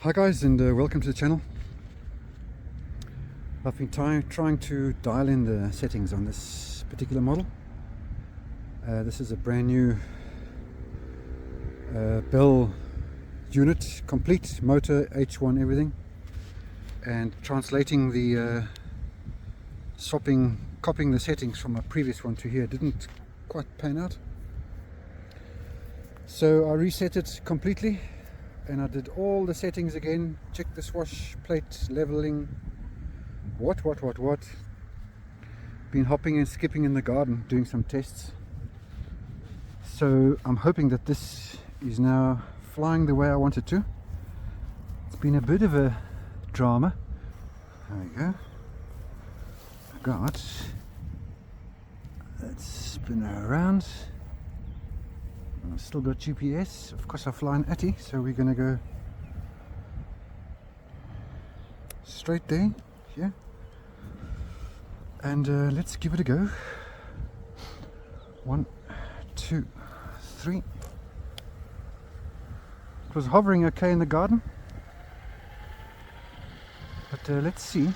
Hi guys, and welcome to the channel. I've been trying to dial in the settings on this particular model. This is a brand new Bell unit, complete motor, H1, everything, and translating the copying the settings from my previous one to here didn't quite pan out. So I reset it completely and I did all the settings again, checked the swash plate leveling, what. Been hopping and skipping in the garden doing some tests. So I'm hoping that this is now flying the way I want it to. It's been a bit of a drama. There we go. Let's spin her around. I've still got GPS. Of course I fly in ATI, so we're gonna go straight there, here, and let's give it a go. 1, 2, 3. It was hovering okay in the garden, but let's see.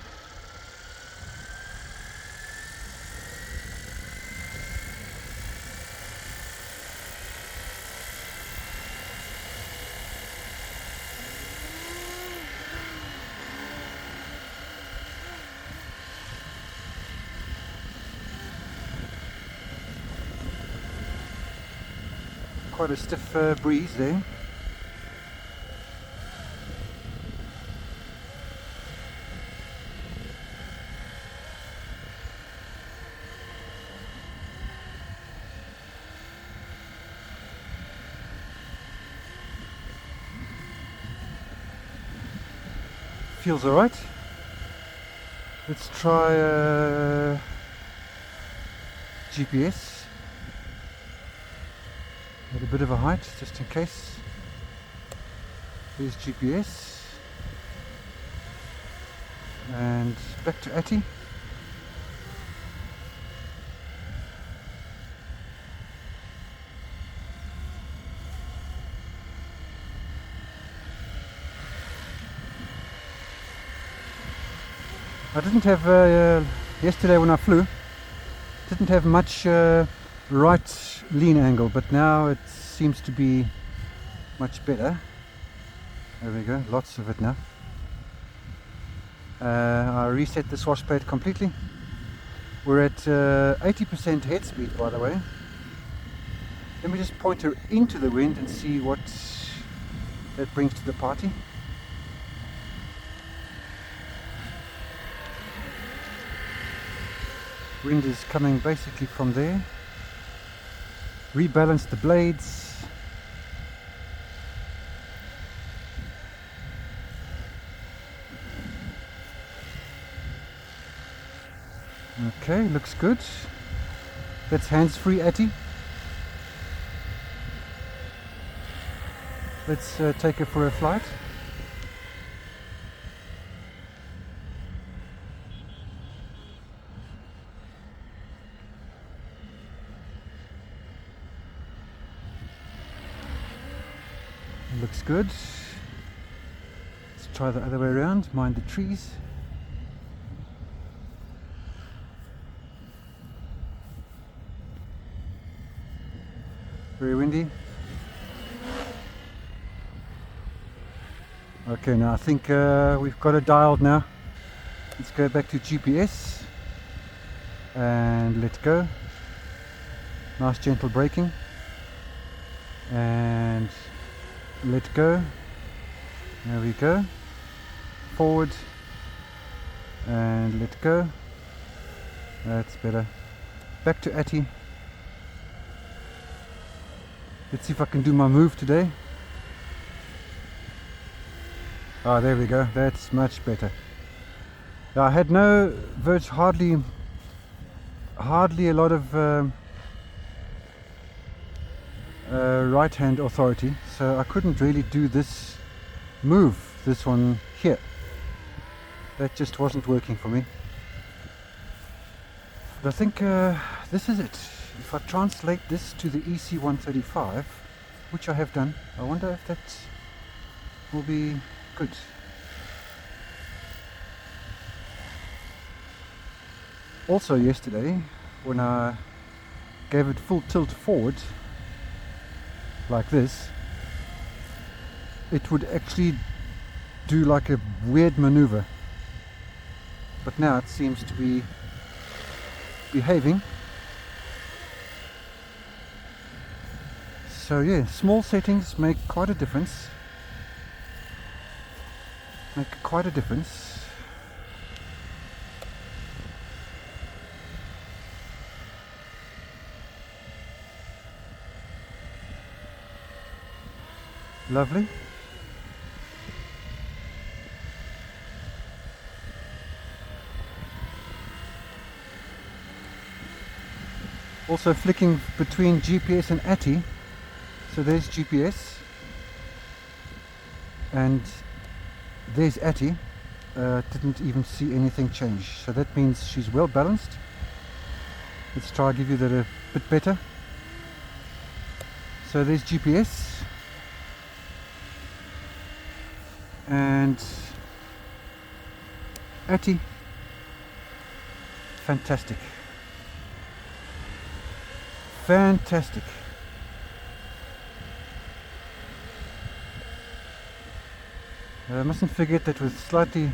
Quite a stiff breeze there. Feels alright. Let's try GPS. At a bit of a height, just in case. There's GPS. And back to ATI. I didn't have, yesterday when I flew, didn't have much right lean angle, but now it seems to be much better. There we go, lots of it now. I reset the swash plate completely. We're at 80% head speed, by the way. Let me just point her into the wind and see what that brings to the party. Wind is coming basically from there. Rebalance the blades. Okay, looks good. That's hands-free ATI. Let's take her for a flight. Looks good. Let's try the other way around, mind the trees. Very windy. Okay, now I think we've got it dialed now. Let's go back to GPS and let go. Nice gentle braking. And let go. There we go. Forward and let go. That's better. Back to ATI. Let's see if I can do my move today. Ah, there we go. That's much better. I had hardly a lot of right hand authority, so I couldn't really do this one here. That just wasn't working for me. But I think this is it. If I translate this to the EC135, which I have done, I wonder if that will be Good. Also yesterday, when I gave it full tilt forward, like this, it would actually do like a weird maneuver. But now it seems to be behaving. So yeah, small settings make quite a difference. Lovely. Also flicking between GPS and ATI. So there's GPS and there's ATI. Didn't even see anything change. So that means she's well balanced. Let's try to give you that a bit better. So there's GPS and ATI. Fantastic. Fantastic. Mustn't forget that with slightly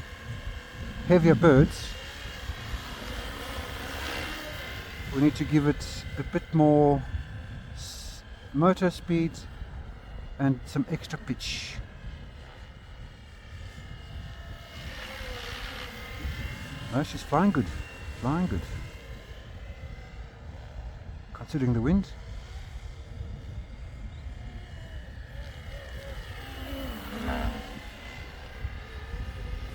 heavier birds, we need to give it a bit more motor speed and some extra pitch. Oh, she's flying good, considering the wind.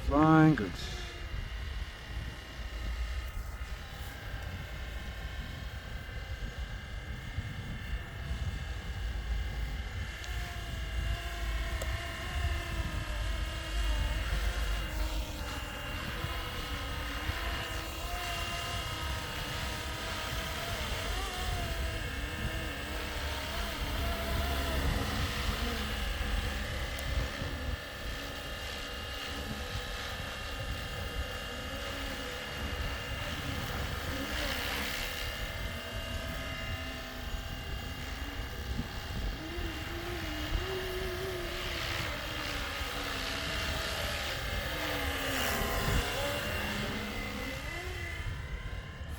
Flying good.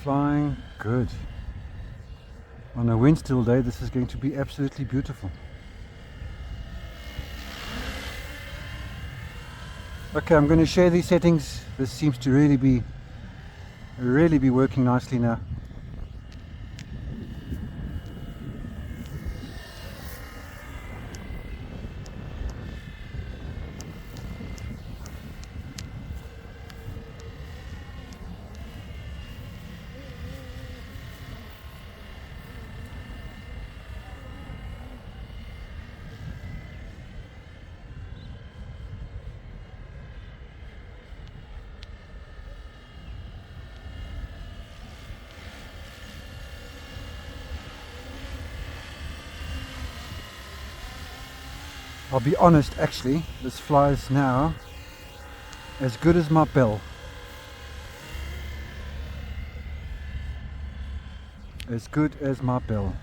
Flying good. On a wind still day, this is going to be absolutely beautiful. Okay, I'm going to share these settings. This seems to really be working nicely now. I'll be honest, actually, this flies now as good as my bell. As good as my bell.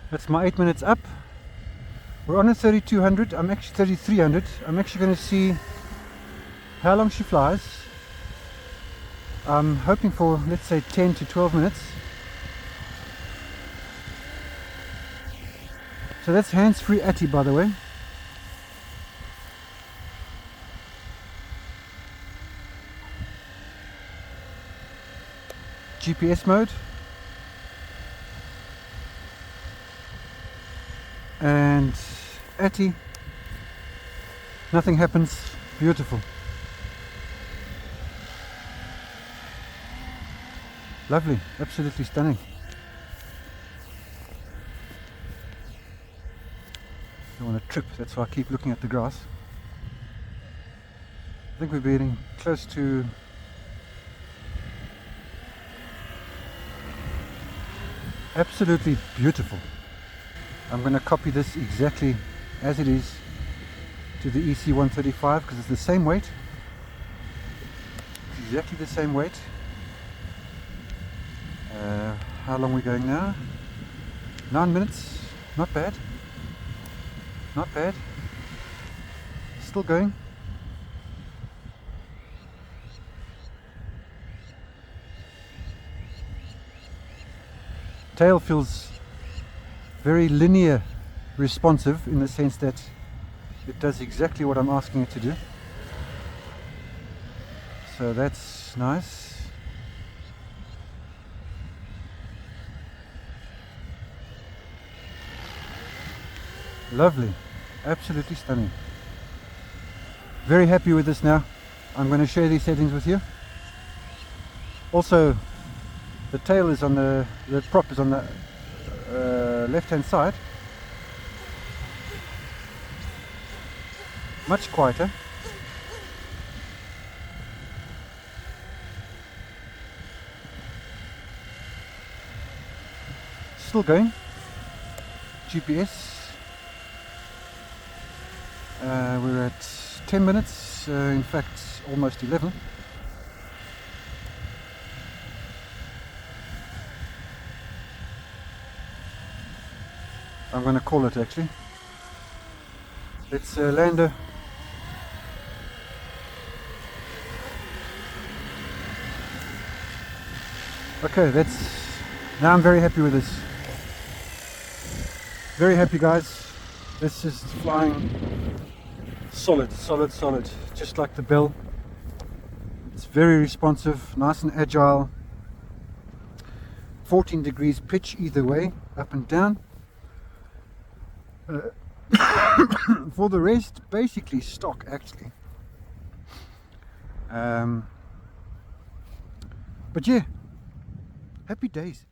That's my 8 minutes up. We're on a 3200, I'm actually 3300. I'm actually going to see how long she flies. I'm hoping for, let's say, 10 to 12 minutes. So that's hands-free ATI, by the way. GPS mode. And ATI. Nothing happens. Beautiful. Lovely, absolutely stunning. Don't want to trip, that's why I keep looking at the grass. I think we're getting close to Absolutely beautiful. I'm going to copy this exactly as it is to the EC135 because it's the same weight. It's exactly the same weight. How long are we going now? 9 minutes. Not bad. Not bad. Still going. Tail feels very linear responsive in the sense that it does exactly what I'm asking it to do. So that's nice. Lovely. Absolutely stunning. Very happy with this now. I'm going to share these settings with you. Also, the tail is on the prop is on the left hand side. Much quieter. Still going. GPS. We're at 10 minutes, in fact almost 11. I'm going to call it actually. Let's land her. Okay, now I'm very happy with this. Very happy, guys. This is flying solid, just like the Bell. It's very responsive, nice and agile. 14 degrees pitch either way, up and down. For the rest, basically stock actually. But yeah, happy days.